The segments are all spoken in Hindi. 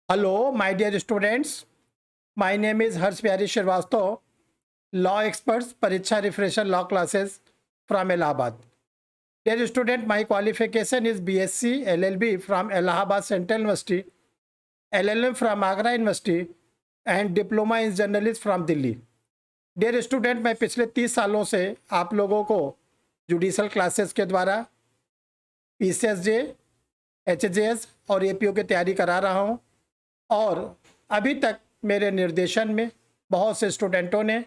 Hello, my dear students. My name is Harsh Pyari Shrivastava, law experts, Pariksha Refresher Law Classes from Allahabad. Dear student, my qualification is BSc LLB from Allahabad Central University, LLM from Agra University and Diploma in Journalism from Delhi. Dear student, मैं पिछले 30 सालों से आप लोगों को जुडिशल क्लासेस के द्वारा PCSJ, HJS और APO की तैयारी करा रहा हूं और अभी तक मेरे निर्देशन में बहुत से स्टूडेंटों ने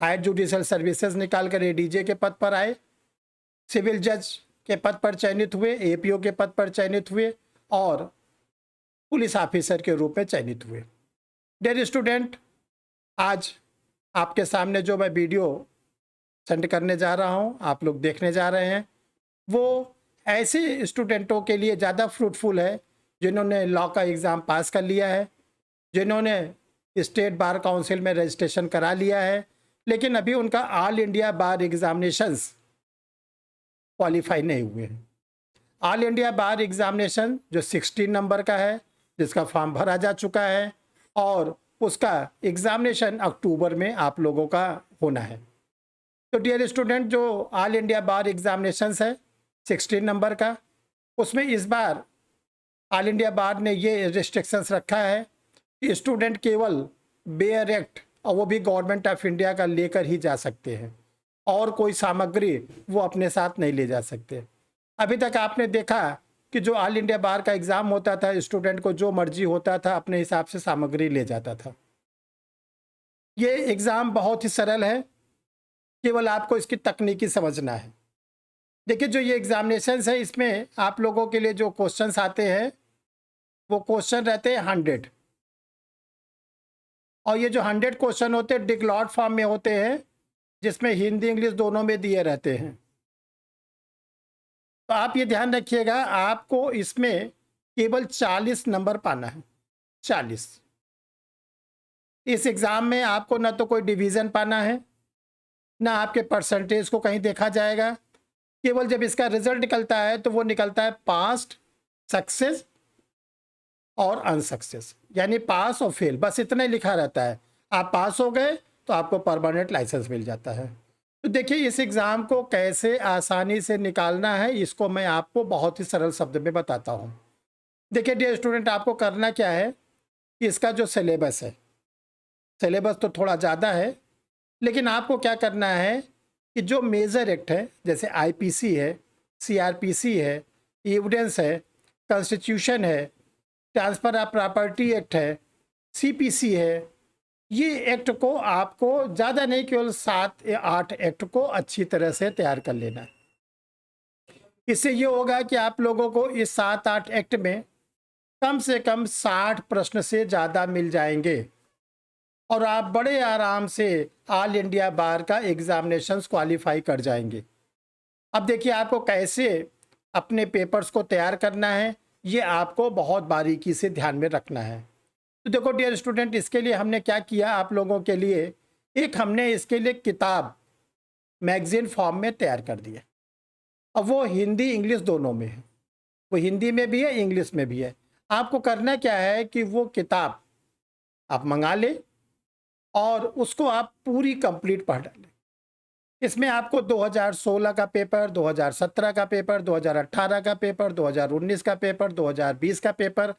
हायर जुडिशल सर्विसेज निकाल कर ADJ के पद पर आए, सिविल जज के पद पर चयनित हुए, APO के पद पर चयनित हुए और पुलिस ऑफिसर के रूप में चयनित हुए। डियर स्टूडेंट, आज आपके सामने जो मैं वीडियो सेंड करने जा रहा हूं, आप लोग देखने जा रहे हैं, वो ऐसे स्टूडेंटों के लिए ज़्यादा फ्रूटफुल है जिन्होंने लॉ का एग्ज़ाम पास कर लिया है, जिन्होंने स्टेट बार काउंसिल में रजिस्ट्रेशन करा लिया है, लेकिन अभी उनका ऑल इंडिया बार एग्ज़ामिनेशंस क्वालिफाई नहीं हुए हैं। ऑल इंडिया बार एग्ज़ामिनेशन जो 16 नंबर का है, जिसका फॉर्म भरा जा चुका है और उसका एग्ज़ामिनेशन अक्टूबर में आप लोगों का होना है। तो डियर स्टूडेंट, जो ऑल इंडिया बार एग्ज़ामिनेशंस है 16 नंबर का, उसमें इस बार ऑल इंडिया बार ने ये रिस्ट्रिक्शंस रखा है कि स्टूडेंट केवल बेयर एक्ट और वो भी गवर्नमेंट ऑफ इंडिया का लेकर ही जा सकते हैं और कोई सामग्री वो अपने साथ नहीं ले जा सकते। अभी तक आपने देखा कि जो ऑल इंडिया बार का एग्ज़ाम होता था, स्टूडेंट को जो मर्जी होता था अपने हिसाब से सामग्री ले जाता था। ये एग्ज़ाम बहुत ही सरल है, केवल आपको इसकी तकनीकी समझना है। देखिए, जो ये एग्जामिनेशंस है इसमें आप लोगों के लिए जो क्वेश्चंस आते हैं वो क्वेश्चन रहते हैं 100 और ये जो 100 क्वेश्चन होते हैं डिक्लॉट फॉर्म में होते हैं, जिसमें हिंदी इंग्लिश दोनों में दिए रहते हैं। तो आप ये ध्यान रखिएगा, आपको इसमें केवल 40 नंबर पाना है। 40। इस एग्ज़ाम में आपको ना तो कोई डिवीज़न पाना है, ना आपके परसेंटेज को कहीं देखा जाएगा। केवल जब इसका रिजल्ट निकलता है तो वो निकलता है पास्ट, सक्सेस और अनसक्सेस, यानी पास और फेल, बस इतना ही लिखा रहता है। आप पास हो गए तो आपको परमानेंट लाइसेंस मिल जाता है। तो देखिए, इस एग्ज़ाम को कैसे आसानी से निकालना है इसको मैं आपको बहुत ही सरल शब्द में बताता हूँ। देखिए डियर स्टूडेंट, आपको करना क्या है कि इसका जो सिलेबस है, सिलेबस तो थोड़ा ज़्यादा है, लेकिन आपको क्या करना है कि जो मेजर एक्ट है, जैसे IPC है, CRPC है, एविडेंस है, कॉन्स्टिट्यूशन है, ट्रांसफ़र ऑफ प्रॉपर्टी एक्ट है, CPC है, ये एक्ट को आपको ज़्यादा नहीं, केवल 7 या 8 एक्ट को अच्छी तरह से तैयार कर लेना है। इससे ये होगा कि आप लोगों को इस 7-8 एक्ट में कम से कम 60 प्रश्न से ज़्यादा मिल जाएंगे और आप बड़े आराम से ऑल इंडिया बार का एग्जामिनेशंस क्वालिफाई कर जाएंगे। अब देखिए, आपको कैसे अपने पेपर्स को तैयार करना है ये आपको बहुत बारीकी से ध्यान में रखना है। तो देखो डियर स्टूडेंट, इसके लिए हमने क्या किया आप लोगों के लिए, एक हमने इसके लिए किताब मैगजीन फॉर्म में तैयार कर दिया। अब वो हिंदी इंग्लिश दोनों में है, वो हिंदी में भी है, इंग्लिश में भी है। आपको करना क्या है कि वो किताब आप मंगा लें और उसको आप पूरी कंप्लीट पढ़ डालें। इसमें आपको 2016 का पेपर, 2017 का पेपर, 2018 का पेपर, 2019 का पेपर, 2020 का पेपर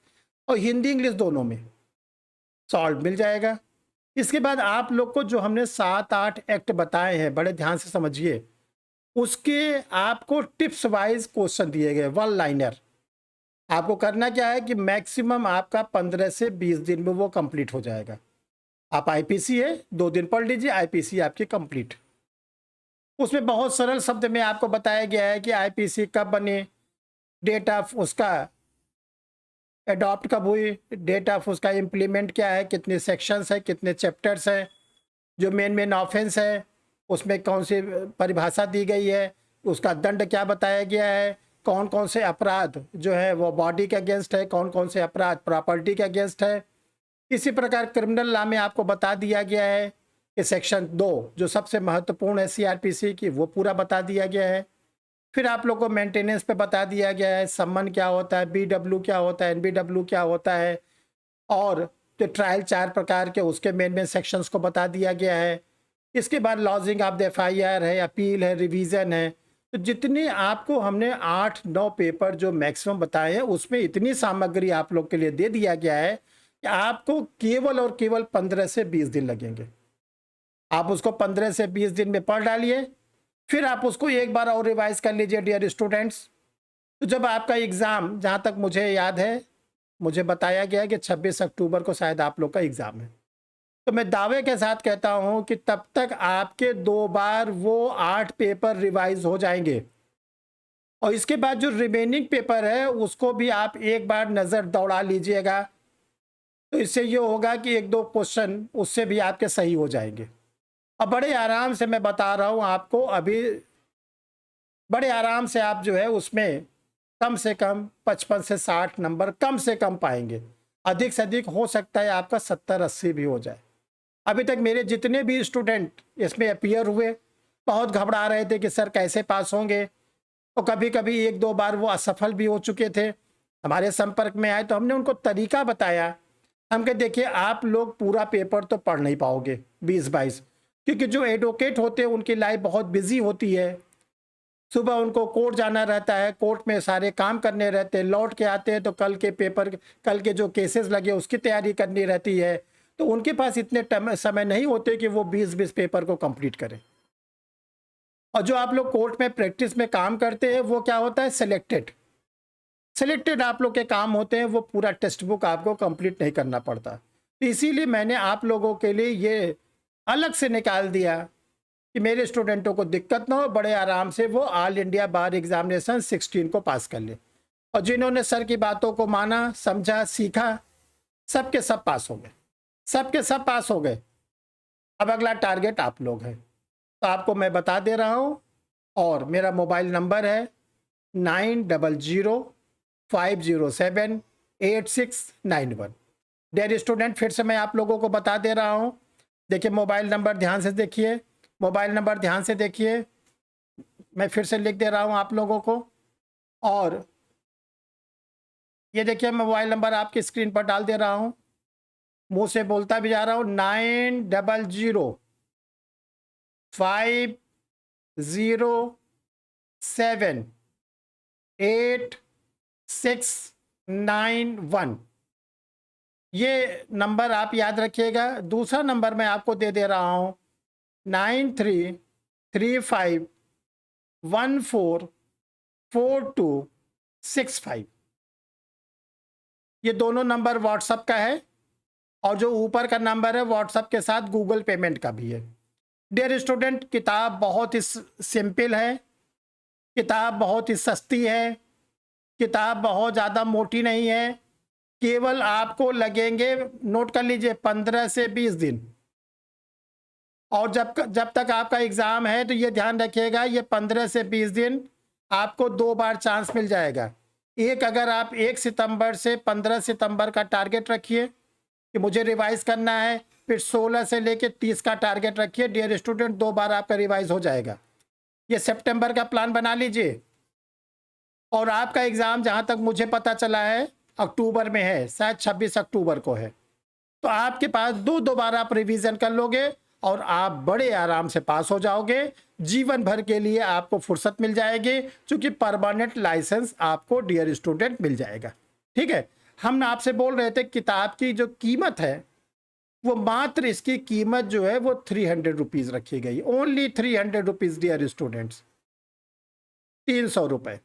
और हिंदी इंग्लिश दोनों में सॉल्व मिल जाएगा। इसके बाद आप लोग को जो हमने 7-8 एक्ट बताए हैं, बड़े ध्यान से समझिए, उसके आपको टिप्स वाइज क्वेश्चन दिए गए, 1 लाइनर। आपको करना क्या है कि मैक्सिमम आपका 15 से 20 दिन में वो कंप्लीट हो जाएगा। आप IPC है, 2 दिन पढ़ लीजिए, IPC आपकी कंप्लीट। उसमें बहुत सरल शब्द में आपको बताया गया है कि IPC कब बने, डेट ऑफ उसका अडॉप्ट कब हुई, डेट ऑफ उसका इम्प्लीमेंट क्या है, कितने सेक्शंस है, कितने चैप्टर्स हैं, जो मेन ऑफेंस है उसमें कौन सी परिभाषा दी गई है, उसका दंड क्या बताया गया है, कौन कौन से अपराध जो है वो बॉडी के अगेंस्ट है, कौन कौन से अपराध प्रॉपर्टी के अगेंस्ट है। इसी प्रकार क्रिमिनल लॉ में आपको बता दिया गया है कि सेक्शन 2 जो सबसे महत्वपूर्ण है CRPC की, वो पूरा बता दिया गया है। फिर आप लोग को मेंटेनेंस पे बता दिया गया है, सम्मन क्या होता है, BW क्या होता है, NBW क्या होता है, और जो ट्रायल 4 प्रकार के उसके मेन सेक्शंस को बता दिया गया है। इसके बाद लॉजिंग ऑफ द एफआईआर है, अपील है, रिवीजन है। तो जितने आपको हमने 8-9 पेपर जो मैक्सिमम बताए हैं उसमें इतनी सामग्री आप लोग के लिए दे दिया गया है कि आपको केवल और केवल 15 से 20 दिन लगेंगे। आप उसको 15 से 20 दिन में पढ़ डालिए, फिर आप उसको एक बार और रिवाइज कर लीजिए डियर स्टूडेंट्स। तो जब आपका एग्ज़ाम, जहाँ तक मुझे याद है, मुझे बताया गया है कि 26 अक्टूबर को शायद आप लोग का एग्ज़ाम है, तो मैं दावे के साथ कहता हूँ कि तब तक आपके 2 बार वो 8 पेपर रिवाइज हो जाएंगे। और इसके बाद जो रिमेनिंग पेपर है उसको भी आप एक बार नज़र दौड़ा लीजिएगा। तो इससे ये होगा कि 1-2 क्वेश्चन उससे भी आपके सही हो जाएंगे। अब बड़े आराम से मैं बता रहा हूँ आपको, अभी बड़े आराम से आप जो है उसमें कम से कम 55 से 60 नंबर कम से कम पाएंगे। अधिक से अधिक हो सकता है आपका 70-80 भी हो जाए। अभी तक मेरे जितने भी स्टूडेंट इसमें अपीयर हुए बहुत घबरा रहे थे कि सर कैसे पास होंगे, और कभी कभी 1-2 बार वो असफल भी हो चुके थे, हमारे संपर्क में आए तो हमने उनको तरीका बताया। हम कहे देखिए आप लोग पूरा पेपर तो पढ़ नहीं पाओगे 20-22, क्योंकि जो एडवोकेट होते हैं उनकी लाइफ बहुत बिजी होती है। सुबह उनको कोर्ट जाना रहता है, कोर्ट में सारे काम करने रहते हैं, लौट के आते हैं तो कल के पेपर, कल के जो केसेस लगे उसकी तैयारी करनी रहती है। तो उनके पास इतने समय नहीं होते कि वो 20-20 पेपर को कंप्लीट करें। और जो आप लोग कोर्ट में प्रैक्टिस में काम करते हैं वो क्या होता है, सिलेक्टेड आप लोग के काम होते हैं, वो पूरा टेक्स्ट बुक आपको कंप्लीट नहीं करना पड़ता। तो इसीलिए मैंने आप लोगों के लिए ये अलग से निकाल दिया कि मेरे स्टूडेंटों को दिक्कत ना हो, बड़े आराम से वो ऑल इंडिया बार एग्जामिनेशन 16 को पास कर ले। और जिन्होंने सर की बातों को माना, समझा, सीखा, सबके सब पास हो गए, सबके सब पास हो गए। अब अगला टारगेट आप लोग हैं, तो आपको मैं बता दे रहा हूँ। और मेरा मोबाइल नंबर है 9005078691। डियर स्टूडेंट, फिर से मैं आप लोगों को बता दे रहा हूँ। देखिए मोबाइल नंबर ध्यान से देखिए, मोबाइल नंबर ध्यान से देखिए, मैं फिर से लिख दे रहा हूँ आप लोगों को। और ये देखिए मोबाइल नंबर आपकी स्क्रीन पर डाल दे रहा हूँ, मुंह से बोलता भी जा रहा हूँ। 9005078691, ये नंबर आप याद रखिएगा। दूसरा नंबर मैं आपको दे दे रहा हूँ 9335144265। ये दोनों नंबर व्हाट्सएप का है, और जो ऊपर का नंबर है व्हाट्सएप के साथ गूगल पेमेंट का भी है। डियर स्टूडेंट, किताब बहुत ही सिंपल है, किताब बहुत ही सस्ती है, किताब बहुत ज़्यादा मोटी नहीं है। केवल आपको लगेंगे, नोट कर लीजिए, 15 से 20 दिन। और जब तक आपका एग्ज़ाम है तो ये ध्यान रखिएगा, ये 15 से 20 दिन आपको 2 बार चांस मिल जाएगा। एक, अगर आप 1 सितंबर से 15 सितंबर का टारगेट रखिए कि मुझे रिवाइज करना है, फिर 16 से लेके 30 का टारगेट रखिए। डियर स्टूडेंट, 2 बार आपका रिवाइज हो जाएगा। ये सितंबर का प्लान बना लीजिए। और आपका एग्ज़ाम जहाँ तक मुझे पता चला है अक्टूबर में है, शायद 26 अक्टूबर को है। तो आपके पास 2 बार आप रिवीजन कर लोगे और आप बड़े आराम से पास हो जाओगे। जीवन भर के लिए आपको फुर्सत मिल जाएगी, क्योंकि परमानेंट लाइसेंस आपको डियर स्टूडेंट मिल जाएगा। ठीक है, हम आपसे बोल रहे थे किताब की जो कीमत है वो मात्र, इसकी कीमत जो है वो 300 रुपीज़ रखी गई, ओनली 300 रुपीज़ डियर स्टूडेंट्स, 300 रुपये।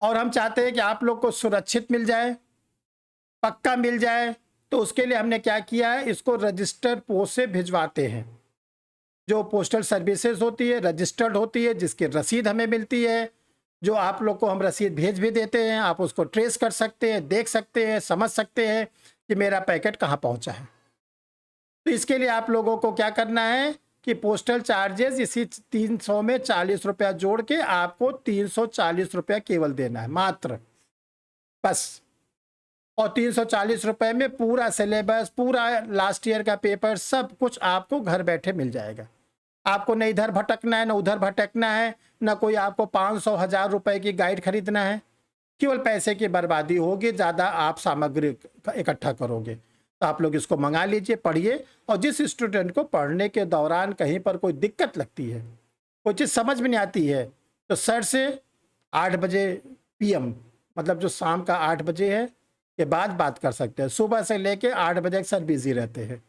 और हम चाहते हैं कि आप लोग को सुरक्षित मिल जाए, पक्का मिल जाए। तो उसके लिए हमने क्या किया है, इसको रजिस्टर्ड पोस्ट से भिजवाते हैं। जो पोस्टल सर्विसेज होती है रजिस्टर्ड होती है, जिसकी रसीद हमें मिलती है, जो आप लोग को हम रसीद भेज भी देते हैं। आप उसको ट्रेस कर सकते हैं, देख सकते हैं, समझ सकते हैं कि मेरा पैकेट कहाँ पहुँचा है। तो इसके लिए आप लोगों को क्या करना है कि पोस्टल चार्जेस इसी 300 में 40 रुपया जोड़ के आपको 340 रुपया केवल देना है मात्र, बस। और 340 रुपये में पूरा सिलेबस, पूरा लास्ट ईयर का पेपर, सब कुछ आपको घर बैठे मिल जाएगा। आपको न इधर भटकना है, न उधर भटकना है, न कोई आपको 500-1000 रुपये की गाइड खरीदना है। केवल पैसे की बर्बादी होगी, ज़्यादा आप सामग्री इकट्ठा करोगे। तो आप लोग इसको मंगा लीजिए, पढ़िए। और जिस स्टूडेंट को पढ़ने के दौरान कहीं पर कोई दिक्कत लगती है, कोई चीज़ समझ में नहीं आती है, तो सर से 8 बजे PM, मतलब जो शाम का 8 बजे है के बाद बात कर सकते हैं। सुबह से लेके 8 बजे तक सर बिजी रहते हैं।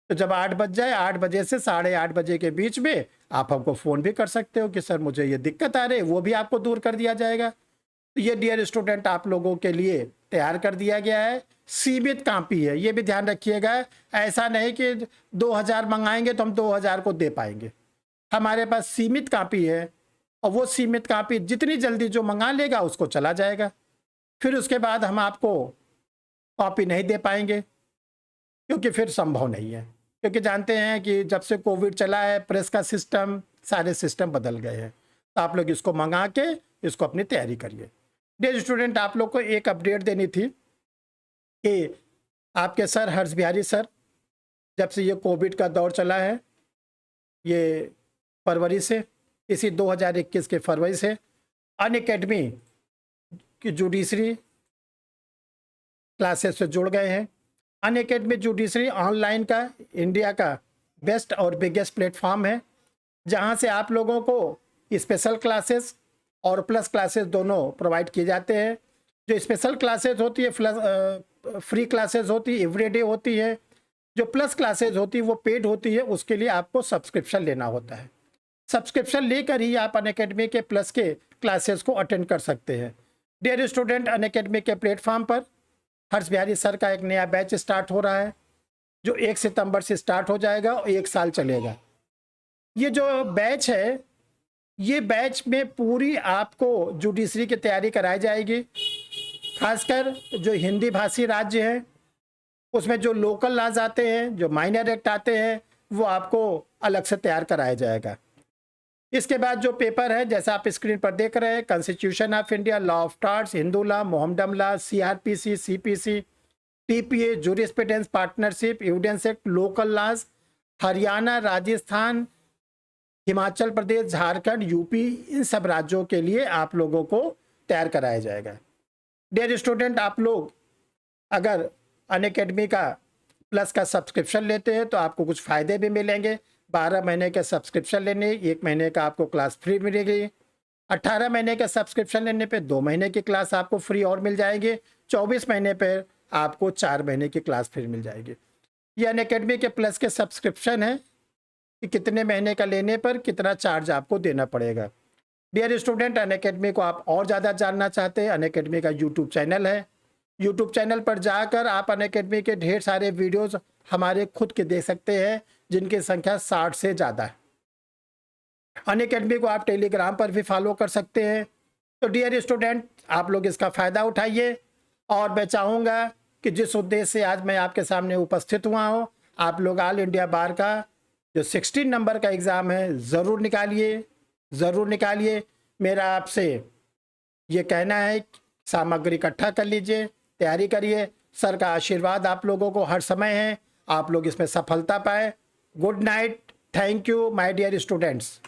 तो जब 8 बज जाए, 8 बजे से 8:30 बजे के बीच में आप हमको फ़ोन भी कर सकते हो कि सर मुझे ये दिक्कत आ रही है, वो भी आपको दूर कर दिया जाएगा। तो ये डियर स्टूडेंट आप लोगों के लिए तैयार कर दिया गया है। सीमित कापी है, ये भी ध्यान रखिएगा। ऐसा नहीं कि 2000 मंगाएंगे तो हम 2000 को दे पाएंगे। हमारे पास सीमित कापी है, और वो सीमित कापी जितनी जल्दी जो मंगा लेगा उसको चला जाएगा। फिर उसके बाद हम आपको कॉपी नहीं दे पाएंगे, क्योंकि फिर संभव नहीं है। क्योंकि जानते हैं कि जब से कोविड चला है, प्रेस का सिस्टम, सारे सिस्टम बदल गए हैं। तो आप लोग इसको मंगा के इसको अपनी तैयारी करिए। डियर स्टूडेंट, आप लोग को एक अपडेट देनी थी कि आपके सर हर्ष बिहारी सर, जब से ये कोविड का दौर चला है, ये फरवरी से, इसी 2021 के फरवरी से अनअकैडमी की जुडिशरी क्लासेस से जुड़ गए हैं। अनअकैडमी जुडिशरी ऑनलाइन का इंडिया का बेस्ट और बिगेस्ट प्लेटफॉर्म है, जहां से आप लोगों को स्पेशल क्लासेस और प्लस क्लासेस दोनों प्रोवाइड किए जाते हैं। जो स्पेशल क्लासेस होती है, फ्री क्लासेस होती है, एवरीडे होती है। जो प्लस क्लासेस होती है वो पेड होती है, उसके लिए आपको सब्सक्रिप्शन लेना होता है। सब्सक्रिप्शन लेकर ही आप अनअकैडमी के प्लस के क्लासेस को अटेंड कर सकते हैं। डियर स्टूडेंट, अनअकैडमी के प्लेटफॉर्म पर हर्ष बिहारी सर का एक नया बैच स्टार्ट हो रहा है, जो 1 सितंबर से स्टार्ट हो जाएगा और 1 साल चलेगा। ये जो बैच है, ये बैच में पूरी आपको जुडिशरी की तैयारी कराई जाएगी। खासकर जो हिंदी भाषी राज्य हैं, उसमें जो लोकल लॉज आते हैं, जो माइनर एक्ट आते हैं, वो आपको अलग से तैयार कराया जाएगा। इसके बाद जो पेपर है, जैसा आप स्क्रीन पर देख रहे हैं, constitution of India, law of torts, Hindu law, Mohammedan law, CRPC, CPC, TPA, jurisprudence, partnership, evidence act, local laws, Haryana, Rajasthan, Himachal Pradesh, Jharkhand, UP, इन सब राज्यों के लिए आप लोगों को तैयार कराया जाएगा। डियर स्टूडेंट, आप लोग अगर अनअकैडमी का प्लस का सब्सक्रिप्शन लेते हैं तो आपको कुछ फ़ायदे भी मिलेंगे। 12 महीने के सब्सक्रिप्शन लेने, 1 महीने का आपको क्लास फ्री मिलेगी। 18 महीने के सब्सक्रिप्शन लेने पे 2 महीने की क्लास आपको फ्री और मिल जाएगी। 24 महीने पर आपको 4 महीने की क्लास फ्री मिल जाएगी। ये अनअकैडमी के प्लस के सब्सक्रिप्शन है कि कितने महीने का लेने पर कितना चार्ज आपको देना पड़ेगा। डियर स्टूडेंट, अनअकैडमी को आप और ज़्यादा जानना चाहते हैं, अनअकैडमी का यूट्यूब चैनल है। यूट्यूब चैनल पर जाकर आप अनअकैडमी के ढेर सारे वीडियोस हमारे खुद के देख सकते हैं, जिनकी संख्या 60 से ज़्यादा है। अनअकैडमी को आप टेलीग्राम पर भी फॉलो कर सकते हैं। तो डियर स्टूडेंट, आप लोग इसका फ़ायदा उठाइए। और मैं चाहूँगा कि जिस उद्देश्य से आज मैं आपके सामने उपस्थित हुआ हूँ, आप लोग ऑल इंडिया बार का जो 16 नंबर का एग्ज़ाम है ज़रूर निकालिए, ज़रूर निकालिए। मेरा आपसे ये कहना है, सामग्री इकट्ठा कर लीजिए, तैयारी करिए। सर का आशीर्वाद आप लोगों को हर समय है, आप लोग इसमें सफलता पाए। Good night, thank you my dear students.